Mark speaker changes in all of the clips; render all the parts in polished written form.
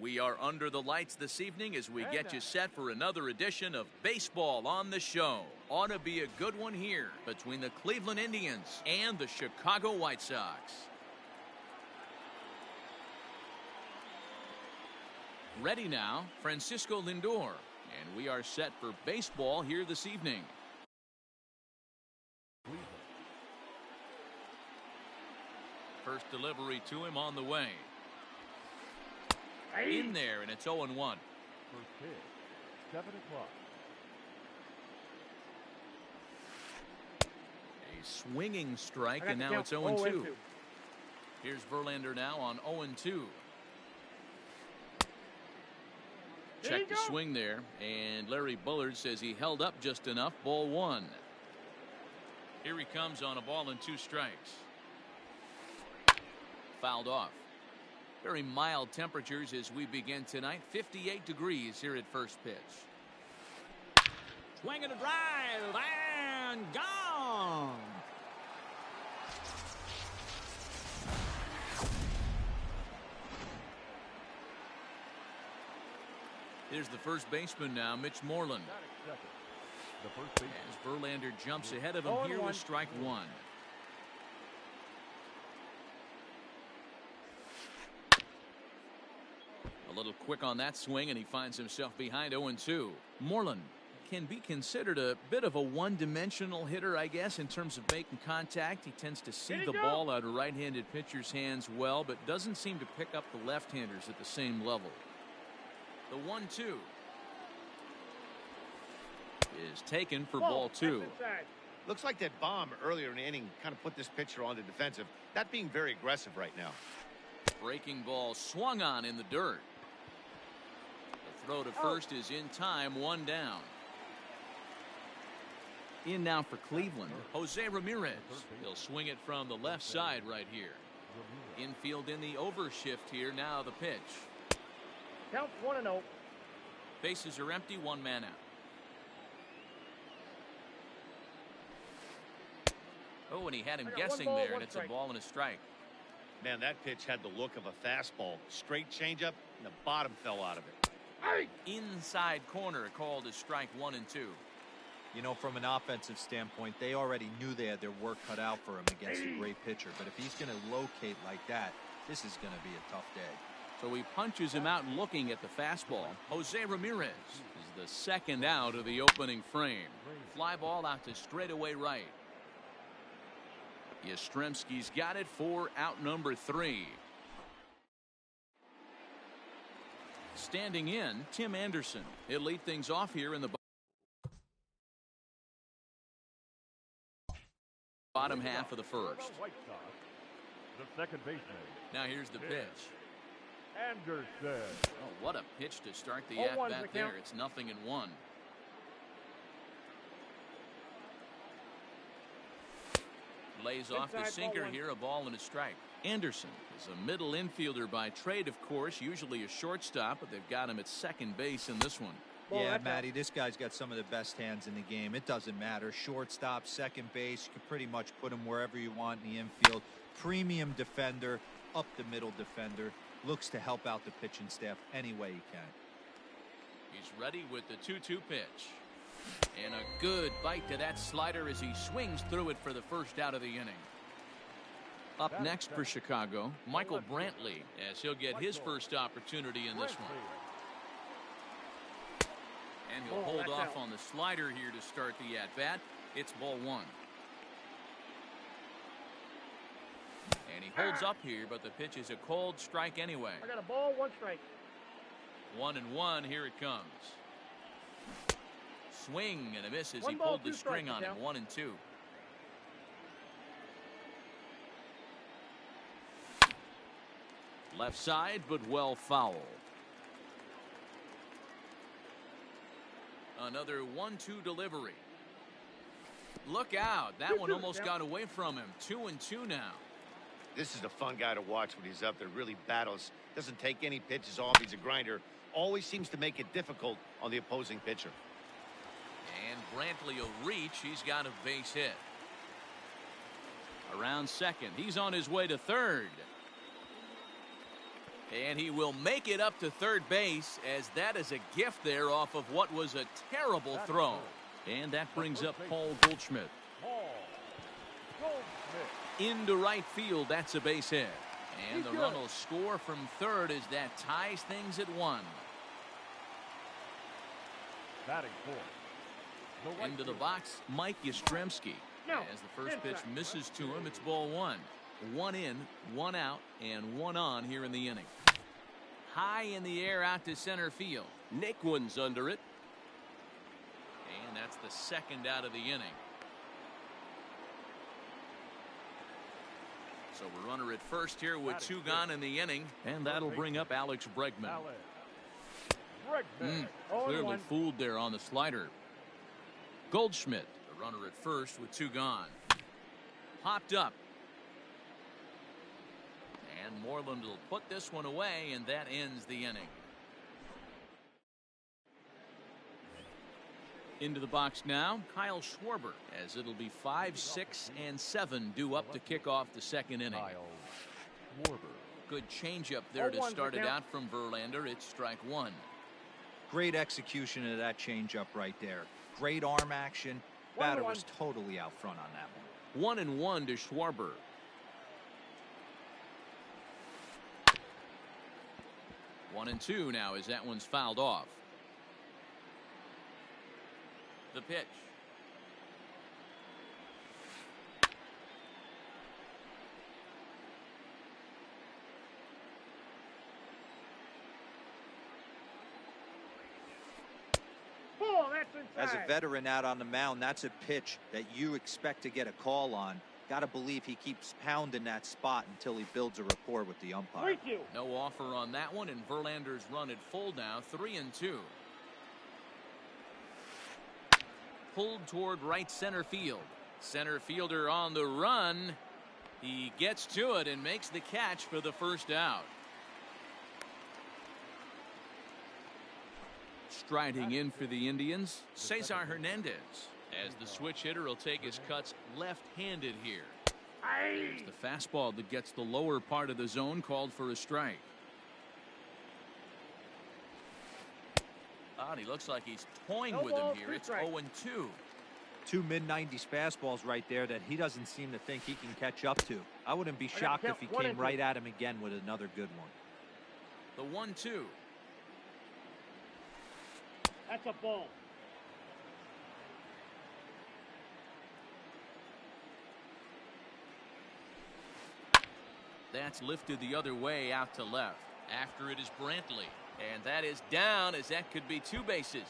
Speaker 1: We are under the lights this evening as we get you set for another edition of Baseball on the Show. Ought to be a good one here between the Cleveland Indians and the Chicago White Sox. Ready now, Francisco Lindor, and we are set for baseball here this evening. First delivery to him on the way. In there, and it's 0-1.
Speaker 2: First pitch, 7 o'clock.
Speaker 1: A swinging strike, and now it's 0-2. Here's Verlander now on 0-2. Check the swing there, and Larry Bullard says he held up just enough. Ball 1. Here he comes on a ball and 2 strikes. Fouled off. Very mild temperatures as we begin tonight. 58 degrees here at first pitch. Swing and a drive, and gone. Here's the first baseman now, Mitch Moreland. As Verlander jumps ahead of him here with strike 1. A little quick on that swing, and he finds himself behind 0-2. Moreland can be considered a bit of a one-dimensional hitter, I guess, in terms of making contact. He tends to see the ball out of right-handed pitchers' hands well, but doesn't seem to pick up the left-handers at the same level. The 1-2 is taken for ball 2.
Speaker 3: Looks like that bomb earlier in the inning kind of put this pitcher on the defensive. Not being very aggressive right now.
Speaker 1: Breaking ball swung on in the dirt. The throw to first is in time, 1 down. In now for Cleveland, Jose Ramirez. He'll swing it from the left side right here. Infield in the overshift here. Now the pitch.
Speaker 4: Count 1-0.
Speaker 1: Bases are empty, 1 man out. Oh, and he had him guessing there, and it's a ball and a strike.
Speaker 3: Man, that pitch had the look of a fastball. Straight changeup, and the bottom fell out of it.
Speaker 1: Inside corner called as strike 1 and 2.
Speaker 5: You know, from an offensive standpoint, they already knew they had their work cut out for him against a great pitcher. But if he's going to locate like that, this is going to be a tough day.
Speaker 1: So he punches him out looking at the fastball. Jose Ramirez is the second out of the opening frame. Fly ball out to straightaway right. Yastrzemski's got it for out number 3. Standing in, Tim Anderson. He'll lead things off here in the bottom half of the first.
Speaker 2: The second baseman.
Speaker 1: Now here's the pitch.
Speaker 2: Anderson.
Speaker 1: Oh, what a pitch to start the at-bat there. It's 0-1. Lays off the sinker here, a ball and a strike. Anderson is a middle infielder by trade, of course, usually a shortstop, but they've got him at second base in this one.
Speaker 5: Yeah, Matty, this guy's got some of the best hands in the game. It doesn't matter. Shortstop, second base, you can pretty much put him wherever you want in the infield. Premium defender, up the middle defender. Looks to help out the pitching staff any way he can.
Speaker 1: He's ready with the 2-2 pitch. And a good bite to that slider as he swings through it for the first out of the inning. Up next for Chicago, Michael Brantley, as he'll get his first opportunity in this one. And he'll hold off on the slider here to start the at-bat. It's ball 1. And he holds up here, but the pitch is a cold strike anyway.
Speaker 4: I got a ball, 1 strike.
Speaker 1: 1-1, here it comes. Swing and a miss as he pulled the string on him. 1-2. Left side, but well fouled. Another 1-2 delivery. Look out. That one almost got away from him. 2-2 now.
Speaker 3: This is a fun guy to watch when he's up there. Really battles. Doesn't take any pitches off. He's a grinder. Always seems to make it difficult on the opposing pitcher.
Speaker 1: And Brantley will reach. He's got a base hit. Around second. He's on his way to third. And he will make it up to third base, as that is a gift there off of what was a terrible throw. And that brings up Paul Goldschmidt.
Speaker 2: Paul Goldschmidt.
Speaker 1: Into right field, that's a base hit. And the run will score from third as that ties things at 1.
Speaker 2: Batting fourth. right
Speaker 1: Into the
Speaker 2: field.
Speaker 1: box, Mike Yastrzemski.
Speaker 4: No,
Speaker 1: As the first pitch
Speaker 4: inside.
Speaker 1: misses to him, it's ball 1. 1 in, 1 out, and 1 on here in the inning. High in the air out to center field. Naquin's under it. And that's the second out of the inning. So we're runner at first here with 2 gone in the inning, and that'll bring up Alex Bregman.
Speaker 2: Alex Bregman.
Speaker 1: Clearly
Speaker 4: 0-1.
Speaker 1: fooled there on the slider. Goldschmidt, the runner at first with 2 gone. Popped up. And Moreland will put this one away, and that ends the inning. Into the box now, Kyle Schwarber, as it'll be 5, 6, and 7 due up to kick off the second inning.
Speaker 2: Kyle Schwarber.
Speaker 1: Good changeup there to
Speaker 4: 0-1
Speaker 1: start it
Speaker 4: count.
Speaker 1: out from Verlander. It's strike 1.
Speaker 5: Great execution of that changeup right there. Great arm action. Batter was totally out front on that one.
Speaker 1: 1-1 to Schwarber. One and 2 now as that one's fouled off. The pitch.
Speaker 4: Ball, that's
Speaker 5: As
Speaker 4: inside.
Speaker 5: a veteran out on the mound, that's a pitch that you expect to get a call on. Got to believe he keeps pounding that spot until he builds a rapport with the umpire.
Speaker 4: 3-2.
Speaker 1: No offer on that one, and Verlander's run at full now, 3 and 2. Pulled toward right center field. Center fielder on the run. He gets to it and makes the catch for the first out. Striding in for the Indians, Cesar Hernandez, as the switch hitter will take his cuts left-handed here. There's the fastball that gets the lower part of the zone, called for a strike. And he looks like he's toying
Speaker 4: No
Speaker 1: with him
Speaker 4: balls,
Speaker 1: here.
Speaker 4: 2
Speaker 1: It's
Speaker 4: strikes.
Speaker 1: 0-2.
Speaker 5: 2 mid-90s fastballs right there that he doesn't seem to think he can catch up to. I wouldn't be
Speaker 4: got
Speaker 5: shocked
Speaker 4: count
Speaker 5: if he
Speaker 4: 1
Speaker 5: came
Speaker 4: and 2.
Speaker 5: right at him again with another good one.
Speaker 1: The 1-2.
Speaker 4: That's a ball.
Speaker 1: That's lifted the other way out to left. After it is Brantley. And that is down, as that could be 2 bases.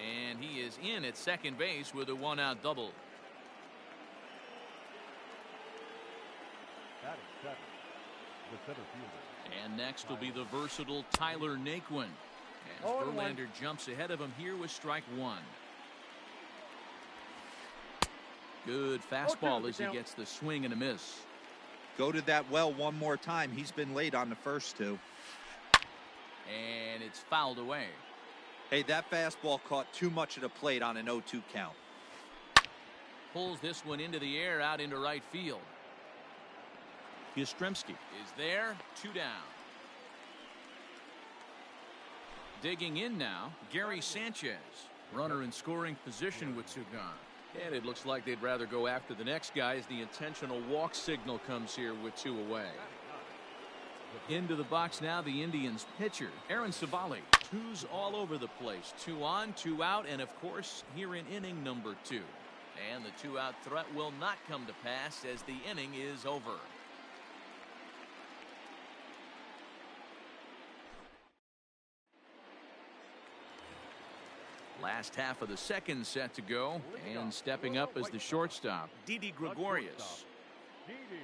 Speaker 1: And he is in at second base with a 1-out double.
Speaker 2: Batting seventh. The center fielder.
Speaker 1: And next will be the versatile Tyler Naquin. As
Speaker 4: 0-1.
Speaker 1: Verlander jumps ahead of him here with strike 1. Good fastball
Speaker 4: 0-2
Speaker 1: as he
Speaker 4: count.
Speaker 1: gets the swing and a miss.
Speaker 5: Go to that well one more time. He's been late on the first 2.
Speaker 1: And it's fouled away.
Speaker 5: Hey, that fastball caught too much of the plate on an 0-2 count.
Speaker 1: Pulls this one into the air out into right field. Yastrzemski is there. 2 down. Digging in now, Gary Sanchez. Runner in scoring position with 2 gone. And it looks like they'd rather go after the next guy as the intentional walk signal comes here with 2 away. Into the box now, the Indians pitcher, Aaron Savali. 2s all over the place. 2 on, 2 out, and of course, here in inning number 2. And the 2-out threat will not come to pass as the inning is over. Last half of the second set to go, and stepping up as the shortstop, Didi Gregorius.
Speaker 2: Didi.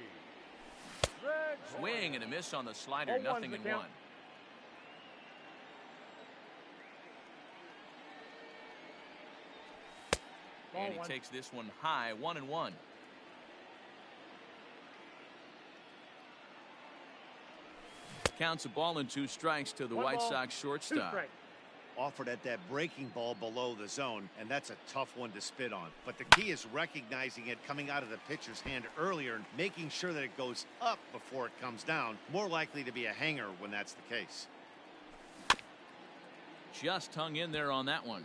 Speaker 1: Swing and a miss on the slider,
Speaker 4: 0-1
Speaker 1: nothing
Speaker 4: the
Speaker 1: in
Speaker 4: count.
Speaker 1: 1.
Speaker 4: Ball
Speaker 1: And he
Speaker 4: 1.
Speaker 1: takes this one high, 1-1. Counts a ball and 2 strikes to the
Speaker 4: One
Speaker 1: White
Speaker 4: ball,
Speaker 1: Sox
Speaker 4: 2
Speaker 1: shortstop.
Speaker 4: strikes.
Speaker 3: offered at that breaking ball below the zone, and that's a tough one to spit on. But the key is recognizing it coming out of the pitcher's hand earlier and making sure that it goes up before it comes down. More likely to be a hanger when that's the case.
Speaker 1: Just hung in there on that one.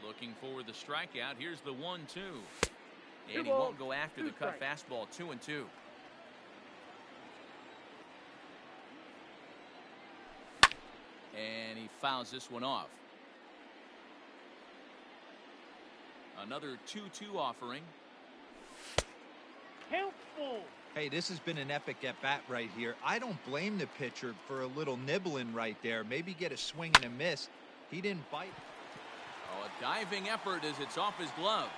Speaker 1: Looking for the strikeout. Here's the 1-2. And he won't go after the cut fastball. 2-2. And he fouls this one off. Another 2-2 offering.
Speaker 4: Helpful.
Speaker 5: Hey, this has been an epic at-bat right here. I don't blame the pitcher for a little nibbling right there. Maybe get a swing and a miss. He didn't bite.
Speaker 1: Oh, a diving effort as it's off his glove.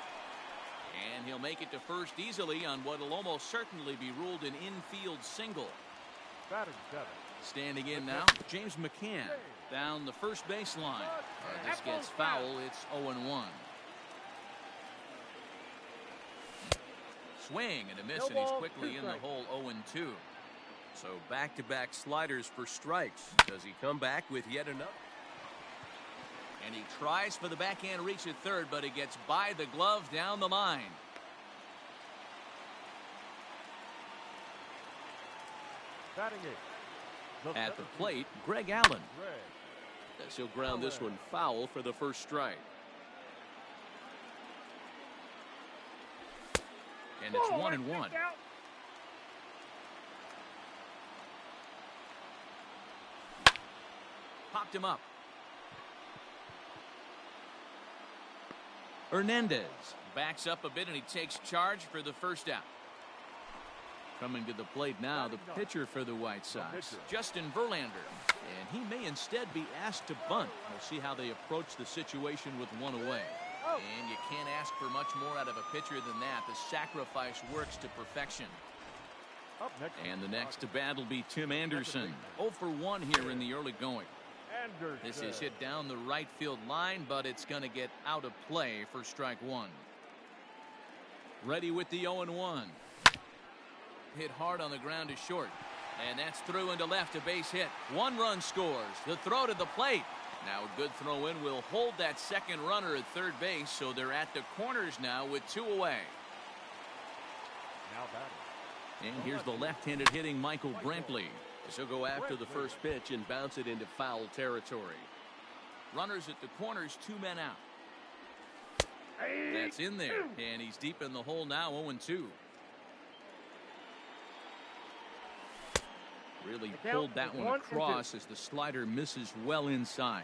Speaker 1: And he'll make it to first easily on what will almost certainly be ruled an infield single.
Speaker 2: Batting seven.
Speaker 1: Standing in now, James McCann down the first baseline. This gets foul. It's 0-1. Swing and a miss, and he's quickly in the hole. 0-2. So back-to-back sliders for strikes. Does he come back with yet another? And he tries for the backhand reach at third, but he gets by the glove down the line.
Speaker 2: Batting eight.
Speaker 1: At the plate, Greg Allen. As he'll ground this one foul for the first strike. And it's 1-1. Popped him up. Hernandez backs up a bit and he takes charge for the first out. Coming to the plate now, the pitcher for the White Sox, Justin Verlander. And he may instead be asked to bunt. We'll see how they approach the situation with one away. And you can't ask for much more out of a pitcher than that. The sacrifice works to perfection. And the next to bat will be Tim Anderson. 0 for 1 here in the early going. This is hit down the right field line, but it's going to get out of play for strike one. Ready with the 0-1. Hit hard on the ground to short. And that's through into left, a base hit. 1 run scores. The throw to the plate. Now a good throw in will hold that second runner at third base, so they're at the corners now with 2 away.
Speaker 2: Now batting.
Speaker 1: And here's the left-handed hitting Michael Brantley. As he'll go after the first pitch and bounce it into foul territory. Runners at the corners, 2 men out. That's in there, and he's deep in the hole now, 0-2. Really pulled that one across as the slider misses well inside.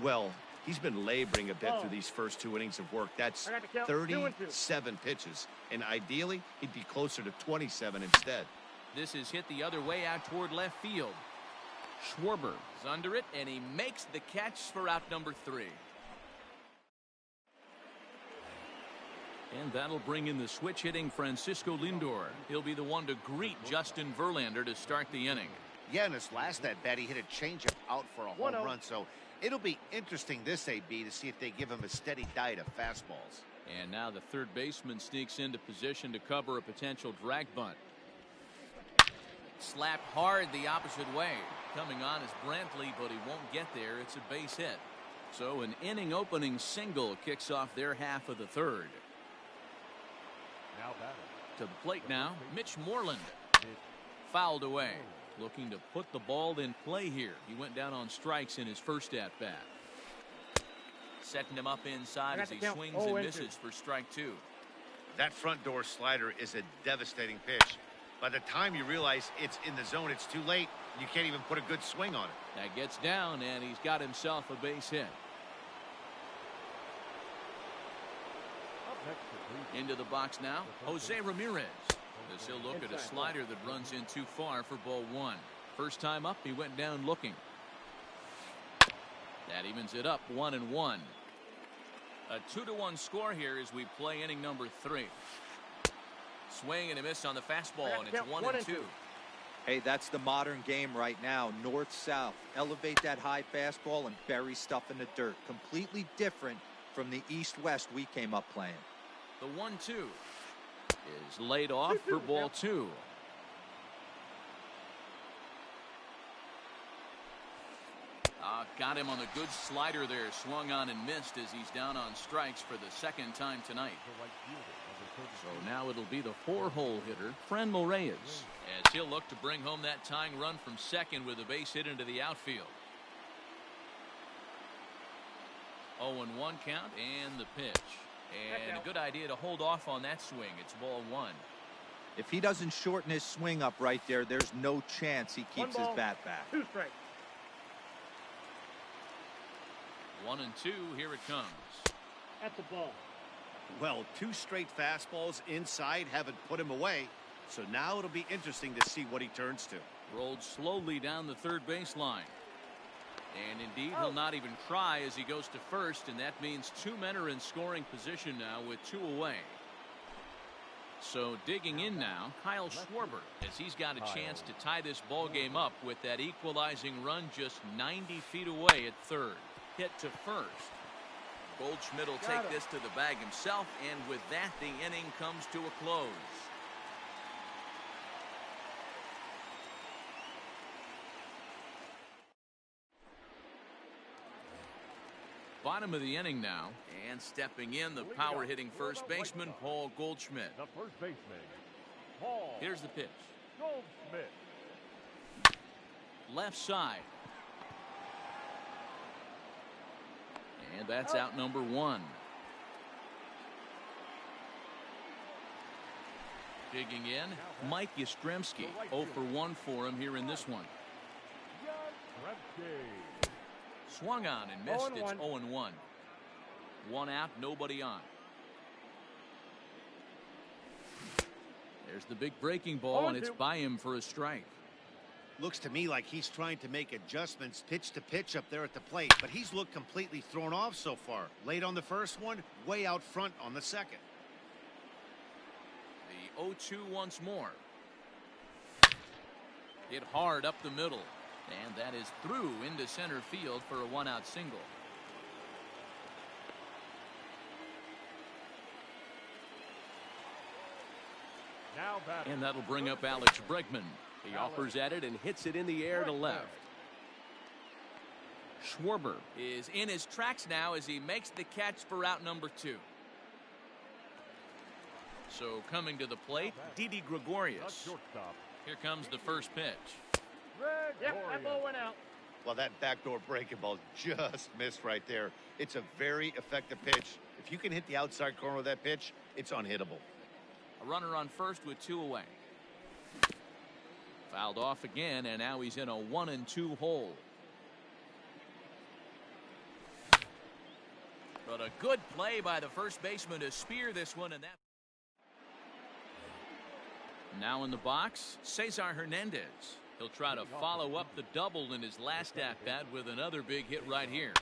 Speaker 3: Well, he's been laboring a bit through these first 2 innings of work. That's 37 pitches, and ideally he'd be closer to 27 instead.
Speaker 1: This is hit the other way out toward left field. Schwarber is under it, and he makes the catch for out number 3. And that'll bring in the switch hitting Francisco Lindor. He'll be the one to greet Justin Verlander to start the inning.
Speaker 3: Yeah, in his last at bat, he hit a changeup out for a home run, so it'll be interesting this AB to see if they give him a steady diet of fastballs.
Speaker 1: And now the third baseman sneaks into position to cover a potential drag bunt. Slapped hard the opposite way. Coming on is Brantley, but he won't get there. It's a base hit. So an inning opening single kicks off their half of the third.
Speaker 2: Now batting.
Speaker 1: To the plate now, Mitch Moreland. Fouled away. Looking to put the ball in play here. He went down on strikes in his first at bat. Setting him up inside as he swings and misses for strike 2.
Speaker 3: That front door slider is a devastating pitch. By the time you realize it's in the zone, it's too late. You can't even put a good swing on it.
Speaker 1: That gets down, and he's got himself a base hit. Into the box now, Jose Ramirez. As he'll look at a slider that runs in too far for ball 1. First time up, he went down looking. That evens it up, 1-1. A 2-1 score here as we play inning number 3. Swing and a miss on the fastball, and it's 1-2.
Speaker 5: Hey, that's the modern game right now. North-south. Elevate that high fastball and bury stuff in the dirt. Completely different from the east-west we came up playing.
Speaker 1: The 1-2 is laid off for ball 2. Got him on the good slider there. Swung on and missed as he's down on strikes for the second time tonight. So now it'll be the 4-hole hitter, Franmil Reyes, as he'll look to bring home that tying run from second with a base hit into the outfield. 0-1 count and the pitch. And a good idea to hold off on that swing. It's ball 1.
Speaker 5: If he doesn't shorten his swing up right there, there's no chance he keeps his bat back.
Speaker 4: 2 strikes.
Speaker 1: 1-2, here it comes.
Speaker 4: That's a ball.
Speaker 3: Well, 2 straight fastballs inside haven't put him away. So now it'll be interesting to see what he turns to.
Speaker 1: Rolled slowly down the third baseline. And indeed, he'll not even try as he goes to first, and that means 2 men are in scoring position now with 2 away. So digging in now, Kyle Schwarber, as he's got a chance to tie this ball game up with that equalizing run just 90 feet away at third. Hit to first. Goldschmidt will take this to the bag himself, and with that, the inning comes to a close. Bottom of the inning now, and stepping in, the power-hitting first baseman, Paul Goldschmidt.
Speaker 2: The first baseman, Paul.
Speaker 1: Here's the pitch.
Speaker 2: Goldschmidt.
Speaker 1: Left side. And that's out number 1. Digging in, Mike Yastrzemski. 0 for 1 for him here in this one.
Speaker 2: Yastrzemski.
Speaker 1: Swung on and missed. It's 0-1. 1 out, nobody on. There's the big breaking ball, and it's by him for a strike.
Speaker 3: Looks to me like he's trying to make adjustments pitch to pitch up there at the plate, but he's looked completely thrown off so far. Late on the first one, way out front on the second.
Speaker 1: The 0-2 once more. Hit hard up the middle. And that is through into center field for a 1-out single.
Speaker 2: Now batting.
Speaker 1: And that'll bring up Alex Bregman. He offers at it and hits it in the air to left. Schwarber is in his tracks now as he makes the catch for out number 2. So coming to the plate, Didi Gregorius. Here comes the first pitch.
Speaker 4: Yep, that ball went out.
Speaker 3: Well, that backdoor breaking ball just missed right there. It's a very effective pitch. If you can hit the outside corner of that pitch, it's unhittable.
Speaker 1: A runner on first with 2 away. Fouled off again, and now he's in a 1-2 hole. But a good play by the first baseman to spear this one, and that. Now in the box, Cesar Hernandez. He'll try to follow up the double in his last at-bat with another big hit right here.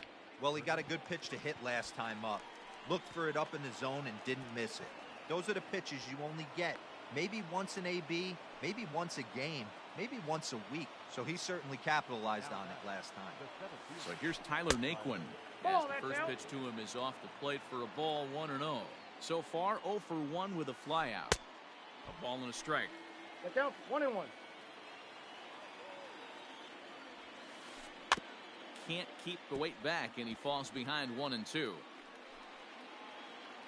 Speaker 5: Well, he got a good pitch to hit last time up. Looked for it up in the zone and didn't miss it. Those are the pitches you only get maybe once in AB, maybe once a game, maybe once a week. So he certainly capitalized on it last time.
Speaker 1: So here's Tyler Naquin. As the first pitch to him is off the plate for a ball, 1-0. So far, 0 for 1 with a flyout. A ball and a strike.
Speaker 4: Look out, 1-1.
Speaker 1: Can't keep the weight back, and he falls behind 1-2.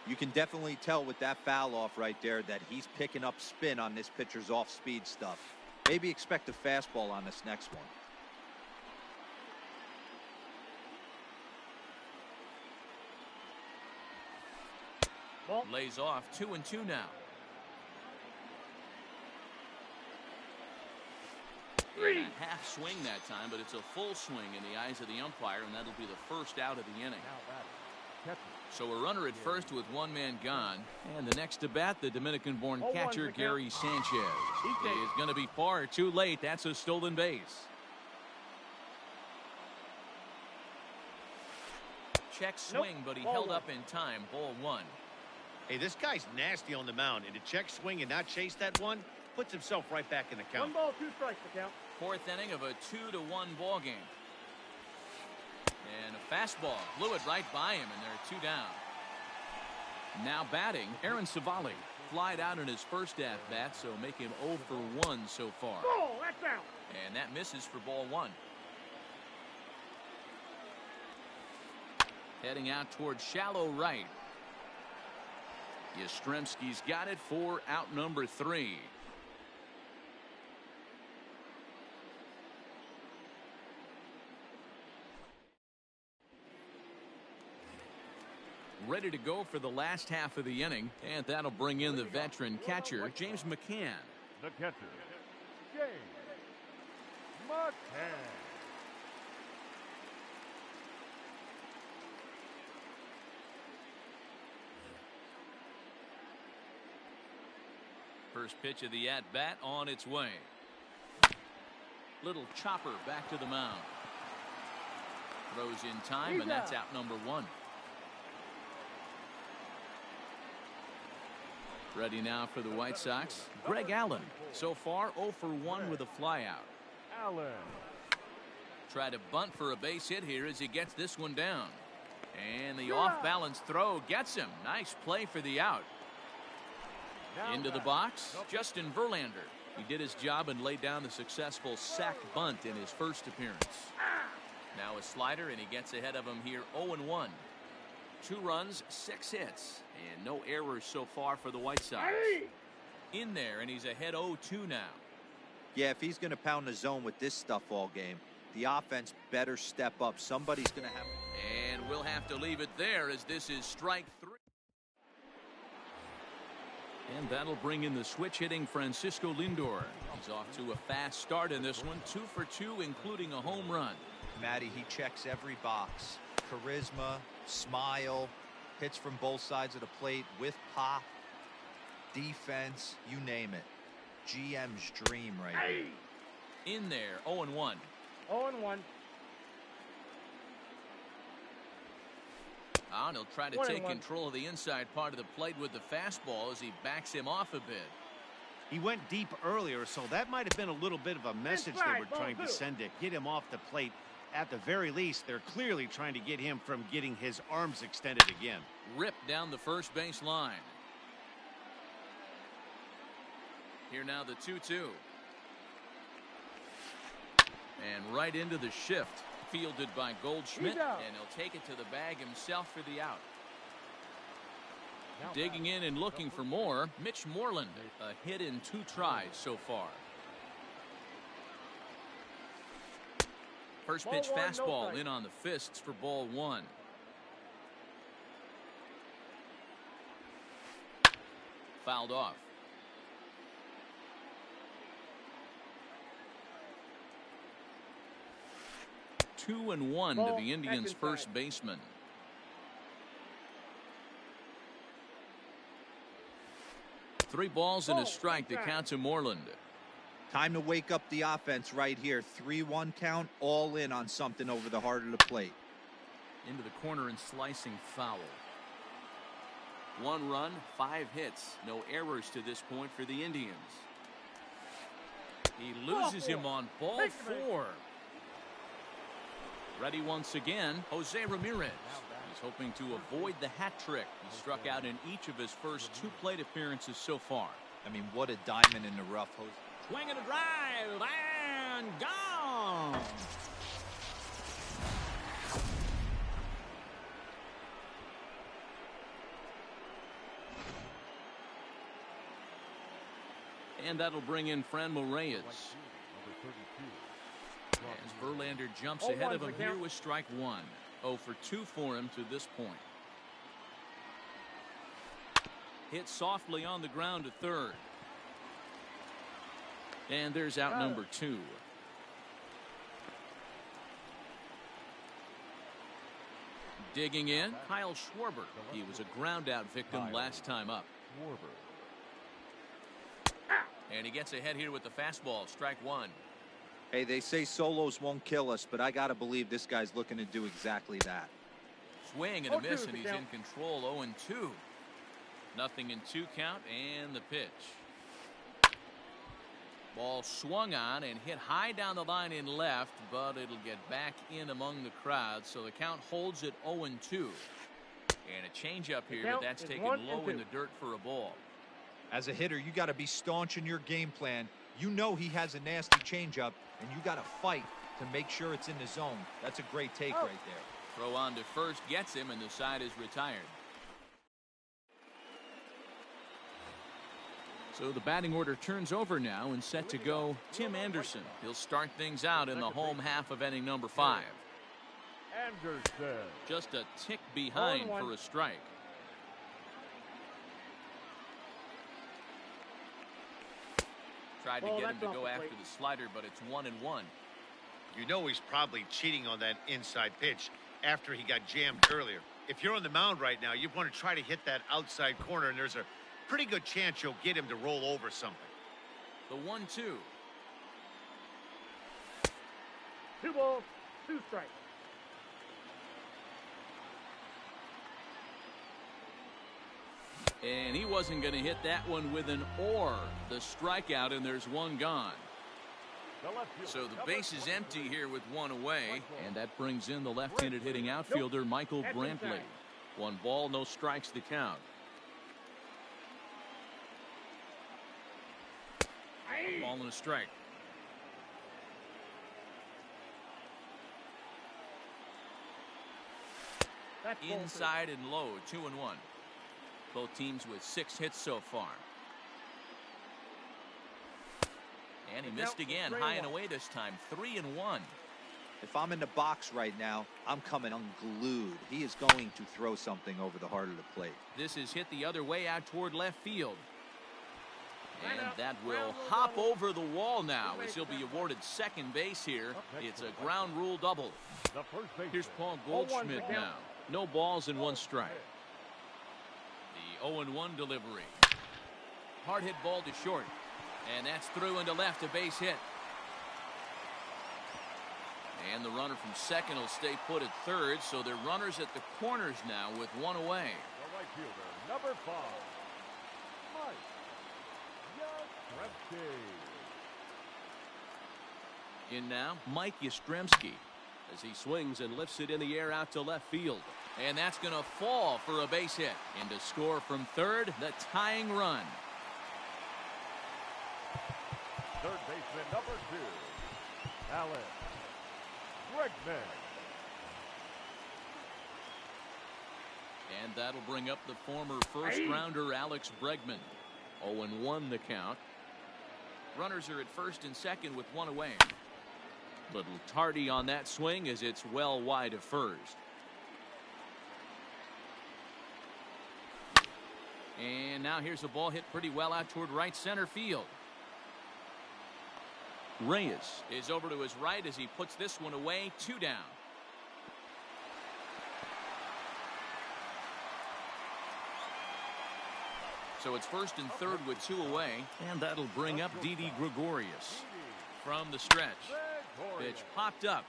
Speaker 5: You can definitely tell with that foul off right there that he's picking up spin on this pitcher's off-speed stuff. Maybe expect a fastball on this next one.
Speaker 4: Ball.
Speaker 1: Lays off 2-2 now. And a half swing that time, but it's a full swing in the eyes of the umpire, and that'll be the first out of the inning. So a runner at first with 1 man gone, and the next to bat, the Dominican-born catcher Gary Sanchez. He is going to be far too late. That's a stolen base. Check swing, but he held up in time. Ball 1.
Speaker 3: Hey, this guy's nasty on the mound, and to check swing and not chase that one puts himself right back in the count.
Speaker 4: 1 ball, 2 strikes to count.
Speaker 1: 4th inning of a 2-1 ball game. And a fastball blew it right by him, and there are 2 down. Now batting, Aaron Savali. Flied out in his first at-bat, so make him 0 for 1 so far.
Speaker 4: Ball, that's out.
Speaker 1: And that misses for ball 1. Heading out towards shallow right. Yastrzemski's got it for out number 3. Ready to go for the last half of the inning, and that'll bring in the veteran catcher, James McCann.
Speaker 2: The catcher, James McCann.
Speaker 1: First pitch of the at-bat on its way. Little chopper back to the mound. Throws in time, and that's out number 1. Ready now for the White Sox, Greg Allen. So far 0 for 1 with a flyout.
Speaker 2: Allen.
Speaker 1: Try to bunt for a base hit here as he gets this one down. And the off-balance throw gets him. Nice play for the out. Into the box, Justin Verlander. He did his job and laid down the successful sac bunt in his first appearance. Now a slider, and he gets ahead of him here 0-1. 2 runs, 6 hits, and no errors so far for the White Sox. In there, and he's ahead 0-2 now.
Speaker 5: Yeah, if he's going to pound the zone with this stuff all game, the offense better step up. Somebody's going to have...
Speaker 1: And we'll have to leave it there as this is strike 3. And that'll bring in the switch hitting Francisco Lindor. He's off to a fast start in this one, 2 for 2, including a home run.
Speaker 5: Matty, he checks every box. Charisma, smile, hits from both sides of the plate with pop, defense, you name it. GM's dream right here.
Speaker 1: In there, 0-1.
Speaker 4: 0-1.
Speaker 1: And he'll try to take control of the inside part of the plate with the fastball as he backs him off a bit.
Speaker 3: He went deep earlier, so that might have been a little bit of a message they were trying to send to get him off the plate. At the very least, they're clearly trying to get him from getting his arms extended again.
Speaker 1: Ripped down the first base line. Here now the 2-2. And right into the shift. Fielded by Goldschmidt, and he'll take it to the bag himself for the out. Digging in and looking for more, Mitch Moreland, a hit in 2 tries so far. First pitch fastball in on the fists for ball 1. Fouled off. Two and 1 to the Indians' first baseman. Three balls and a strike to count to Moreland.
Speaker 5: Time to wake up the offense right here. 3-1 count, all in on something over the heart of the plate.
Speaker 1: Into the corner and slicing foul. 1 run, 5 hits. No errors to this point for the Indians. He loses him on ball 4. Ready once again, Jose Ramirez. He's hoping to avoid the hat trick. He struck out in each of his first 2 plate appearances so far.
Speaker 5: I mean, what a diamond in the rough, Jose.
Speaker 1: Swing and a drive, and gone. And that'll bring in Franmil Reyes. As Verlander jumps ahead of him here with strike 1. 0 for 2 for him to this point. Hit softly on the ground to third. And there's out number 2. Digging in, Kyle Schwarber. He was a ground out victim last time up. And he gets ahead here with the fastball, strike 1.
Speaker 5: Hey, they say solos won't kill us, but I got to believe this guy's looking to do exactly that.
Speaker 1: Swing and a miss, and he's in control. 0-2. Nothing in 2 count, and the pitch. Ball swung on and hit high down the line in left, but it'll get back in among the crowd, so the count holds at 0-2. And a changeup here, but that's taken low in the dirt for a ball.
Speaker 5: As a hitter, you got to be staunch in your game plan. You know he has a nasty changeup, and you got to fight to make sure it's in the zone. That's a great take right there.
Speaker 1: Throw on to first gets him, and the side is retired. So the batting order turns over now, and set to go Tim Anderson. He'll start things out in the home half of inning number 5.
Speaker 2: Anderson.
Speaker 1: Just a tick behind for a strike. Tried to get him to go after the slider, but it's 1-1.
Speaker 3: You know he's probably cheating on that inside pitch after he got jammed earlier. If you're on the mound right now, you want to try to hit that outside corner, and there's a pretty good chance you'll get him to roll over something.
Speaker 1: The 1-2.
Speaker 4: 2 balls, 2 strikes.
Speaker 1: And he wasn't going to hit that one with an or. The strikeout, and there's one gone. So the base is empty here with one away, and that brings in the left-handed hitting outfielder Michael Brantley. 1 ball, no strikes the count. Ball and a strike. Inside and low, 2-1. Both teams with 6 hits so far. And he missed again, high and away this time, 3-1.
Speaker 5: If I'm in the box right now, I'm coming unglued. He is going to throw something over the heart of the plate.
Speaker 1: This is hit the other way out toward left field. And that will hop over the wall now as he'll be awarded second base here. It's a ground rule double. Here's Paul Goldschmidt now. No balls and 1 strike. The 0-1 delivery. Hard hit ball to short. And that's through into left, a base hit. And the runner from second will stay put at third, so they're runners at the corners now with 1 away.
Speaker 2: The right fielder, number 5, Mike Yastrzemski.
Speaker 1: In now, Mike Yastrzemski as he swings and lifts it in the air out to left field. And that's going to fall for a base hit. And to score from third, the tying run.
Speaker 2: Third baseman, number 2, Alex Bregman.
Speaker 1: And that'll bring up the former first-rounder Alex Bregman. 0-1 the count. Runners are at first and second with 1 away. Little tardy on that swing as it's well wide of first. And now here's a ball hit pretty well out toward right center field. Reyes is over to his right as he puts this one away. 2 down. So it's first and third with 2 away, and that'll bring up Didi Gregorius from the stretch. Pitch popped up.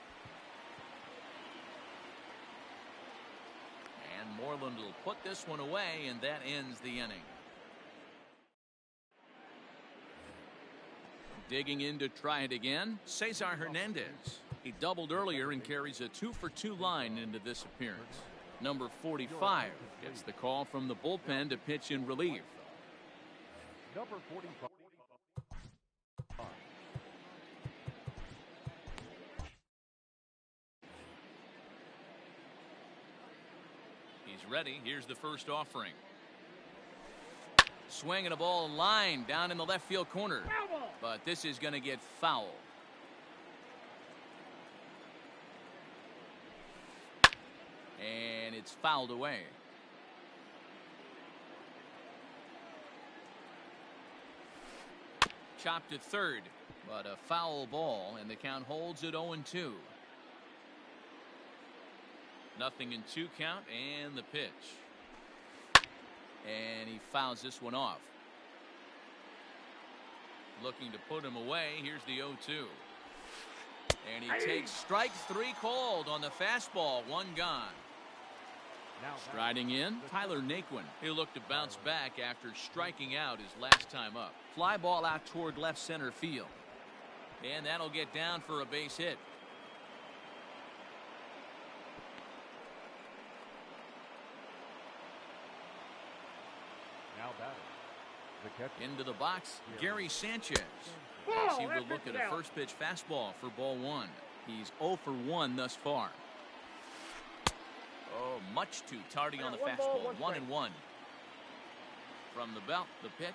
Speaker 1: And Moreland will put this one away, and that ends the inning. Digging in to try it again, Cesar Hernandez. He doubled earlier and carries a 2-for-2 line into this appearance. Number 45 gets the call from the bullpen to pitch in relief.
Speaker 2: Number 45.
Speaker 1: He's ready. Here's the first offering. Swinging a ball line down in the left field corner. But this is going to get foul. And it's fouled away. Chopped to third, but a foul ball, and the count holds at 0-2. Nothing in 2 count, and the pitch. And he fouls this one off. Looking to put him away. Here's the 0-2. And he takes strike 3 called on the fastball. 1 gone. Striding in, Tyler Naquin. He'll look to bounce back after striking out his last time up. Fly ball out toward left center field. And that'll get down for a base hit.
Speaker 2: Now batting. The catcher.
Speaker 1: Into the box, Gary Sanchez. As he will look at a first pitch fastball for ball 1. He's 0 for 1 thus far. Oh, much too tardy on the
Speaker 4: One ball,
Speaker 1: fastball.
Speaker 4: one
Speaker 1: 1-1. From the belt, the pitch.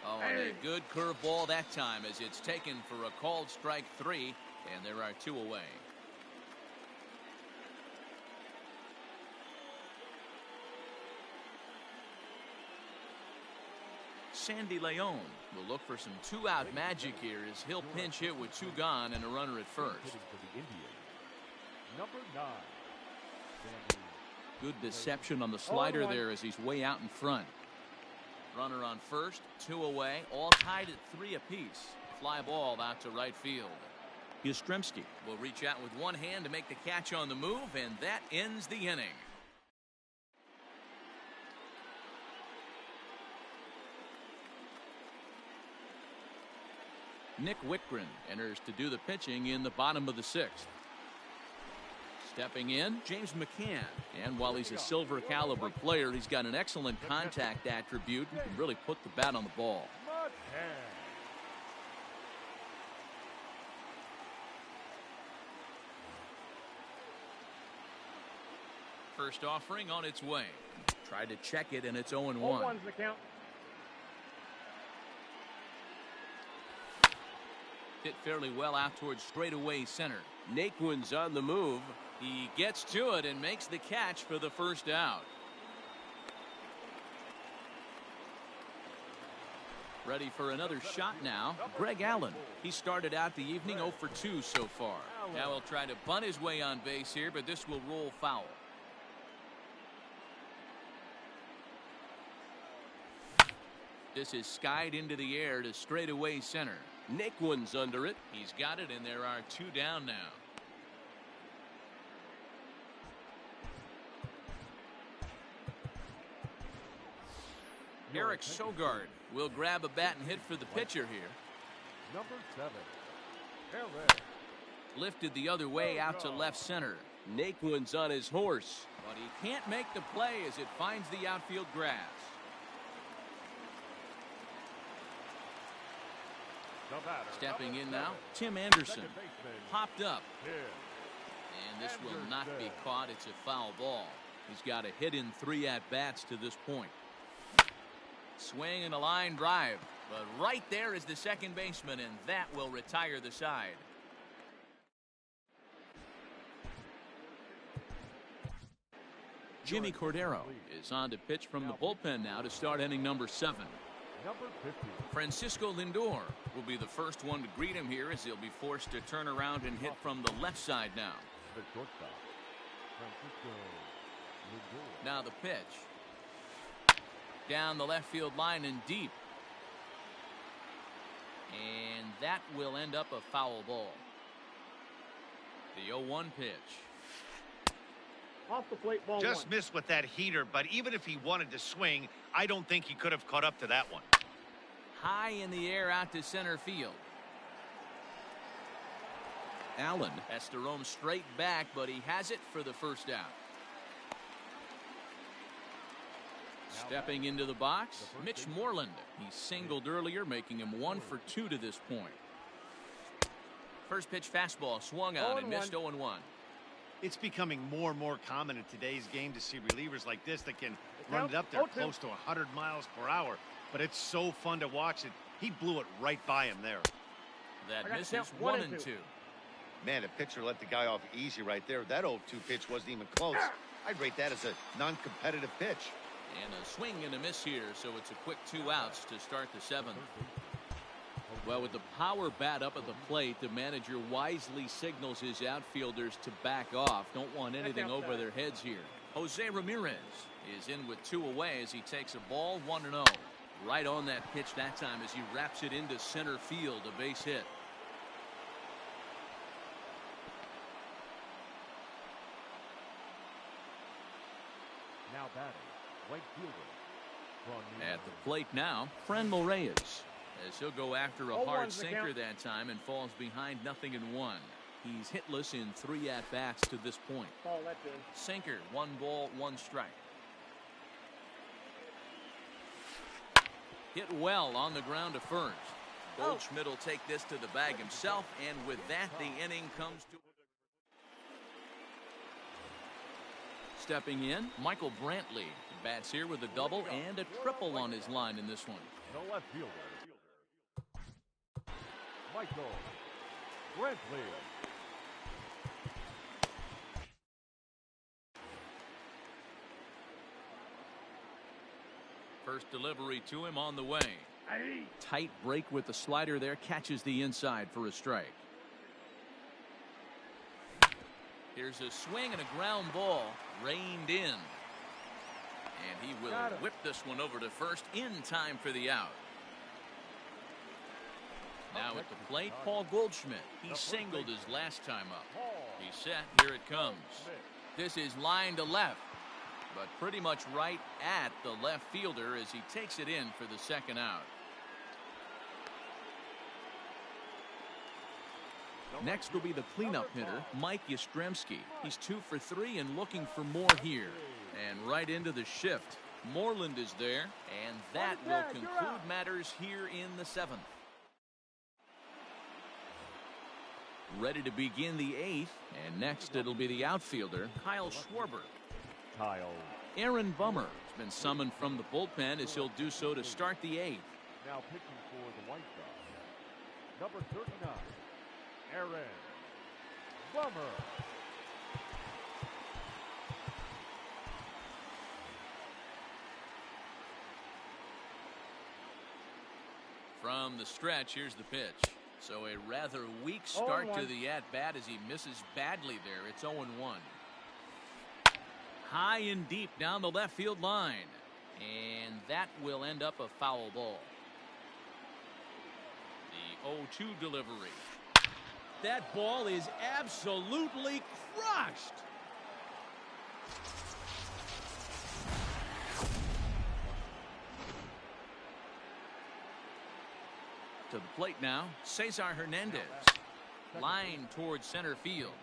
Speaker 1: Oh, and a good curveball that time as it's taken for a called strike 3, and there are 2 away. Sandy Leon will look for some 2-out magic here as he'll pinch hit with 2 gone and a runner at first.
Speaker 2: Hitting for the Indians, number 9. Sandy.
Speaker 1: Good deception on the slider there as he's way out in front. Runner on first, 2 away, all tied at 3 apiece. Fly ball out to right field. Yastrzemski will reach out with one hand to make the catch on the move, and that ends the inning. Nick Whitgren enters to do the pitching in the bottom of the 6th. Stepping in, James McCann. And while he's a silver caliber player, he's got an excellent contact attribute and can really put the bat on the ball. First offering on its way. Tried to check it, and it's 0-1.
Speaker 4: 0-1's the count.
Speaker 1: Hit fairly well out towards straightaway center. Naquin's on the move. He gets to it and makes the catch for the first out. Ready for another shot now. Greg Allen. He started out the evening 0 for 2 so far. Now he'll try to bunt his way on base here, but this will roll foul. This is skied into the air to straightaway center. Naquin's under it. He's got it, and there are 2 down now. Eric Sogard will grab a bat and hit for the pitcher here.
Speaker 2: Number 7. Eric.
Speaker 1: Lifted the other way out to left center. Naquin's on his horse, but he can't make the play as it finds the outfield grass. Stepping in now, Tim Anderson. Popped up. And this will not be caught. It's a foul ball. He's got a hit in 3 at-bats to this point. Swing and a line drive. But right there is the second baseman, and that will retire the side. Jimmy Cordero is on to pitch from the bullpen now to start inning number 7.
Speaker 2: Number 50.
Speaker 1: Francisco Lindor will be the first one to greet him here as he'll be forced to turn around and hit from the left side now.
Speaker 2: The shortstop, Francisco Lindor.
Speaker 1: Now the pitch. Down the left field line and deep. And that will end up a foul ball. The 0-1 pitch.
Speaker 4: Off the plate, ball
Speaker 3: Just
Speaker 4: 1.
Speaker 3: missed with that heater, but even if he wanted to swing, I don't think he could have caught up to that one.
Speaker 1: High in the air out to center field. Allen has to roam straight back, but he has it for the first out. Stepping into the box, Mitch Moreland. He singled earlier, making him 1 for 2 to this point. First pitch fastball swung on and missed 0-1.
Speaker 3: It's becoming more and more common in today's game to see relievers like this that can run it up there close to 100 miles per hour. But it's so fun to watch it. He blew it right by him there.
Speaker 1: That misses 1 and 2.
Speaker 3: Man, the pitcher let the guy off easy right there. That 0-2 pitch wasn't even close. I'd rate that as a non-competitive pitch.
Speaker 1: And a swing and a miss here, so it's a quick 2 outs to start the 7th. Well, with the power bat up at the plate, the manager wisely signals his outfielders to back off. Don't want anything over their heads here. Jose Ramirez is in with 2 away as he takes a ball 1-0. Right on that pitch that time as he wraps it into center field, a base hit.
Speaker 2: Now batting, right fielder.
Speaker 1: At the plate now, Franmil Reyes, as he'll go after a hard sinker that time and falls behind 0-1. He's hitless in 3 at-bats to this point.
Speaker 4: Ball that good.
Speaker 1: Sinker, 1 ball, 1 strike. Hit well on the ground to first. Goldschmidt will take this to the bag himself, and with that, the inning comes to. Stepping in, Michael Brantley bats here with a double and a triple on his line in this one.
Speaker 2: The left fielder, Michael Brantley.
Speaker 1: First delivery to him on the way. Tight break with the slider there, catches the inside for a strike. Here's a swing and a ground ball, reined in. And he will whip this one over to first in time for the out. Now at the plate, Paul Goldschmidt. He singled his last time up. He's set, here it comes. This is line to left, but pretty much right at the left fielder as he takes it in for the second out. Next will be the cleanup hitter, Mike Yastrzemski. He's 2 for 3 and looking for more here. And right into the shift. Moreland is there, and that will conclude matters here in the 7th. Ready to begin the 8th, and next it'll be the outfielder, Kyle Schwarber. Aaron Bummer has been summoned from the bullpen as he'll do so to start the 8th.
Speaker 2: Now pitching for the White Sox, number 39, Aaron Bummer.
Speaker 1: From the stretch, here's the pitch. So a rather weak start to the at-bat as he misses badly there. It's 0-1. High and deep down the left field line. And that will end up a foul ball. The 0-2 delivery. That ball is absolutely crushed. To the plate now, Cesar Hernandez. Line towards center field.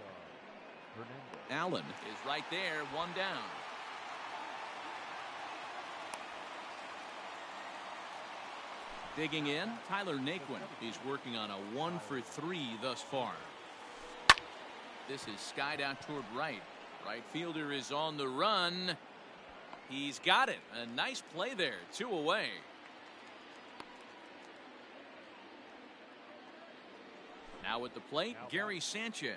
Speaker 1: Allen is right there, one down. Digging in, Tyler Naquin. He's working on a 1 for 3 thus far. This is skied out toward right. Right fielder is on the run. He's got it. A nice play there. 2 away. Now at the plate, Gary Sanchez.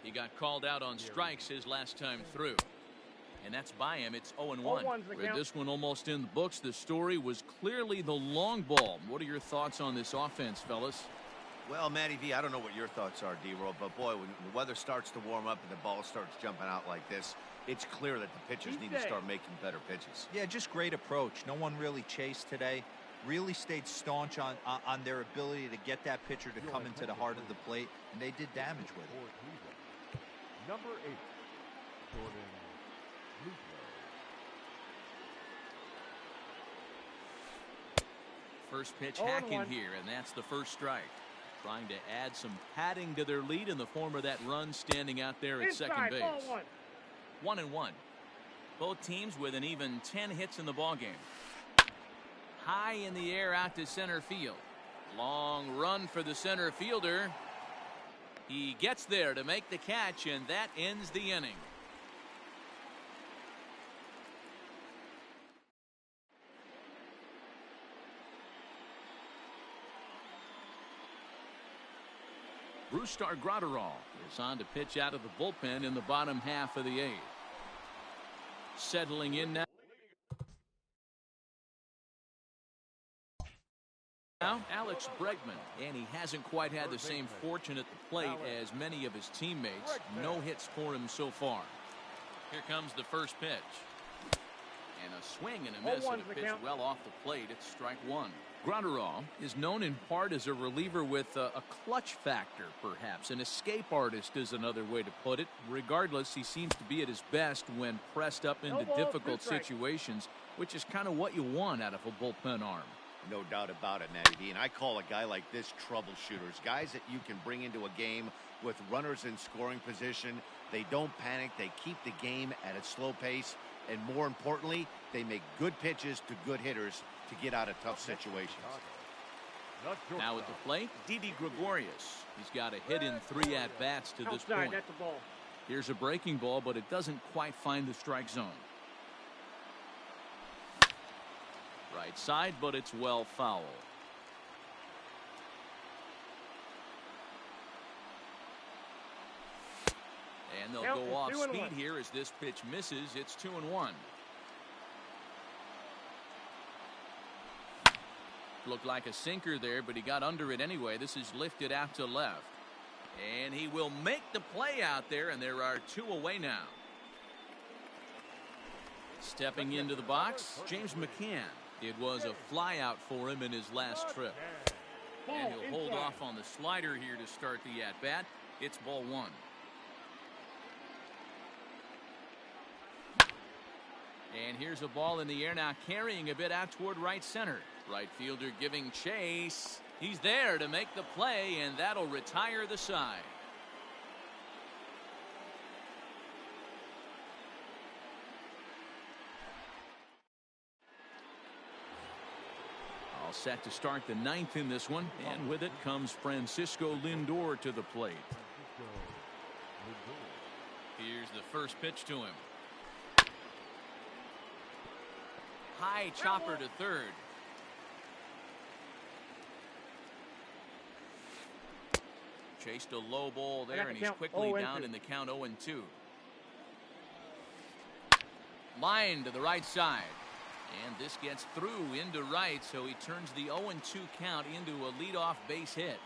Speaker 1: He got called out on strikes his last time through. And that's by him. It's 0-1. With this one almost in the books, the story was clearly the long ball. What are your thoughts on this offense, fellas?
Speaker 3: Well, Matty V, I don't know what your thoughts are, D-Roll, but boy, when the weather starts to warm up and the ball starts jumping out like this, it's clear that the pitchers need to start making better pitches.
Speaker 5: Yeah, just great approach. No one really chased today. Really stayed staunch on their ability to get that pitcher to come into the heart of the plate, and they did damage with it.
Speaker 2: Number 8, Jordan Luplow.
Speaker 1: First pitch hacking here, and that's the first strike. Trying to add some padding to their lead in the form of that run standing out there at second base. 1-1. Both teams with an even 10 hits in the ballgame. High in the air out to center field. Long run for the center fielder. He gets there to make the catch, and that ends the inning. Brusdar Graterol is on to pitch out of the bullpen in the bottom half of the 8th. Settling in now. Now, Alex Bregman, and he hasn't quite had the same fortune at the plate as many of his teammates. No hits for him so far. Here comes the first pitch. And a swing and a miss and a pitch well off the plate. It's strike 1. Graterol is known in part as a reliever with a clutch factor, perhaps. An escape artist is another way to put it. Regardless, he seems to be at his best when pressed up into difficult situations, which is kind of what you want out of a bullpen arm.
Speaker 3: No doubt about it, Matty D. And I call a guy like this troubleshooters. Guys that you can bring into a game with runners in scoring position. They don't panic. They keep the game at a slow pace. And more importantly, they make good pitches to good hitters to get out of tough situations.
Speaker 2: The
Speaker 1: Now at the
Speaker 2: shortstop.
Speaker 1: plate, Didi Gregorius. He's got a hit in 3 at-bats to this
Speaker 4: Outside,
Speaker 1: point.
Speaker 4: that's the ball.
Speaker 1: Here's a breaking ball, but it doesn't quite find the strike zone. Right side, but it's well foul. And they'll
Speaker 4: Count
Speaker 1: go
Speaker 4: is
Speaker 1: off
Speaker 4: 2-1.
Speaker 1: speed here as this pitch misses. It's 2-1. Looked like a sinker there, but he got under it anyway. This is lifted out to left. And he will make the play out there, and there are 2 away now. Stepping into the box, James McCann. It was a fly out for him in his last trip. And he'll hold off on the slider here to start the at-bat. It's ball 1. And here's a ball in the air now, carrying a bit out toward right center. Right fielder giving chase. He's there to make the play, and that'll retire the side. All set to start the 9th in this one, and with it comes Francisco Lindor to the plate. Here's the first pitch to him. High chopper to third. Chased a low ball there, and he's quickly down in the count 0-2. Line to the right side. And this gets through into right, so he turns the 0-2 count into a leadoff base hit.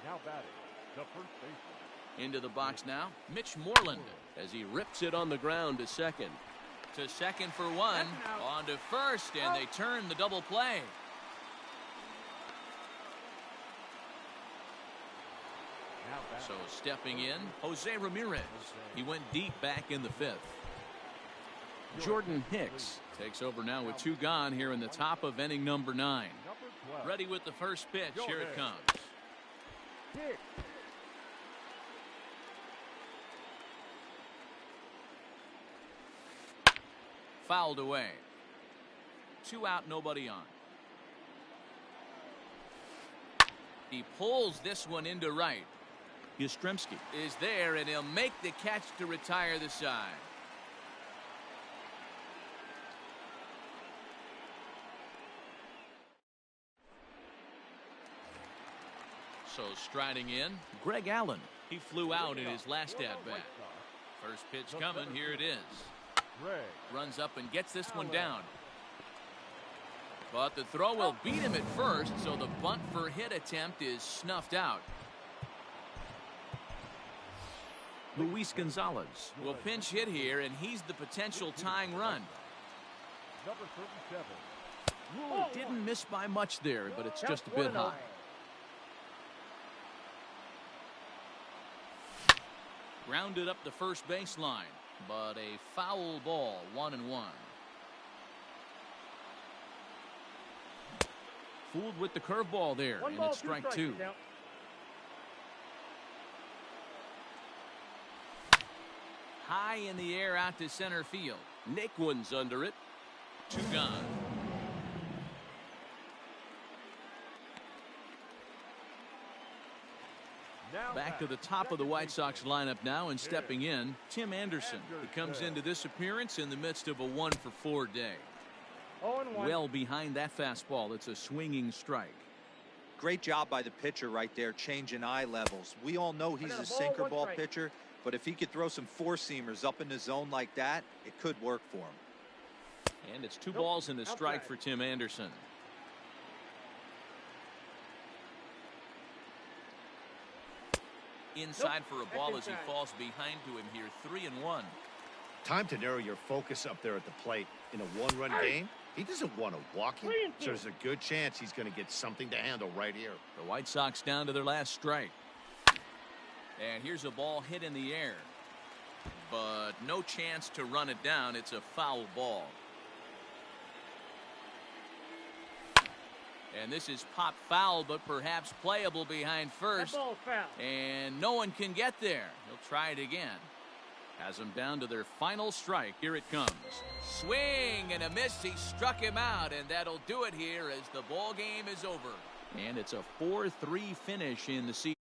Speaker 2: Now batting, the first baseman.
Speaker 1: Into the box now, Mitch Moreland, as he rips it on the ground to second. To second for 1, on to first, and they turn the double play.
Speaker 2: Now batting.
Speaker 1: So stepping in, Jose Ramirez. He went deep back in the 5th. Jordan Hicks takes over now with 2 gone here in the top of inning number 9.
Speaker 2: Number 12.
Speaker 1: Ready with the first pitch. Here it comes.
Speaker 2: Kick.
Speaker 1: Fouled away. 2 out, nobody on. He pulls this one into right. Yastrzemski is there, and he'll make the catch to retire the side. So striding in, Greg Allen. He flew out in his last at-bat. First pitch coming, here it is.
Speaker 2: Greg.
Speaker 1: Runs up and gets this one down. But the throw will beat him at first, so the bunt for hit attempt is snuffed out. Luis Gonzalez will pinch hit here, and he's the potential tying run.
Speaker 2: Number 37.
Speaker 1: Didn't miss by much there, but it's just a bit high. Grounded up the first baseline, but a foul ball, 1-1. Fooled with the curveball there, and it's strike 2. High in the air out to center field. Naquin's under it. 2 gone. Back to the top of the White Sox lineup now, and stepping in, Tim Anderson. He comes into this appearance in the midst of a 1-for-4 day. Well behind that fastball. It's a swinging strike.
Speaker 5: Great job by the pitcher right there, changing eye levels. We all know he's a sinker ball pitcher, but if he could throw some 4-seamers up in the zone like that, it could work for him.
Speaker 1: And it's 2 balls and a strike for Tim Anderson. Inside for a ball as he falls behind to him here. 3-1.
Speaker 3: Time to narrow your focus up there at the plate. In a 1-run game, he doesn't want to walk him, so there's a good chance he's going to get something to handle right here.
Speaker 1: The White Sox down to their last strike. And here's a ball hit in the air, but no chance to run it down. It's a foul ball. And this is pop foul, but perhaps playable behind first.
Speaker 4: That ball's foul.
Speaker 1: And no one can get there. He'll try it again. Has them down to their final strike. Here it comes. Swing and a miss. He struck him out, and that'll do it here as the ball game is over. And it's a 4-3 finish in the season.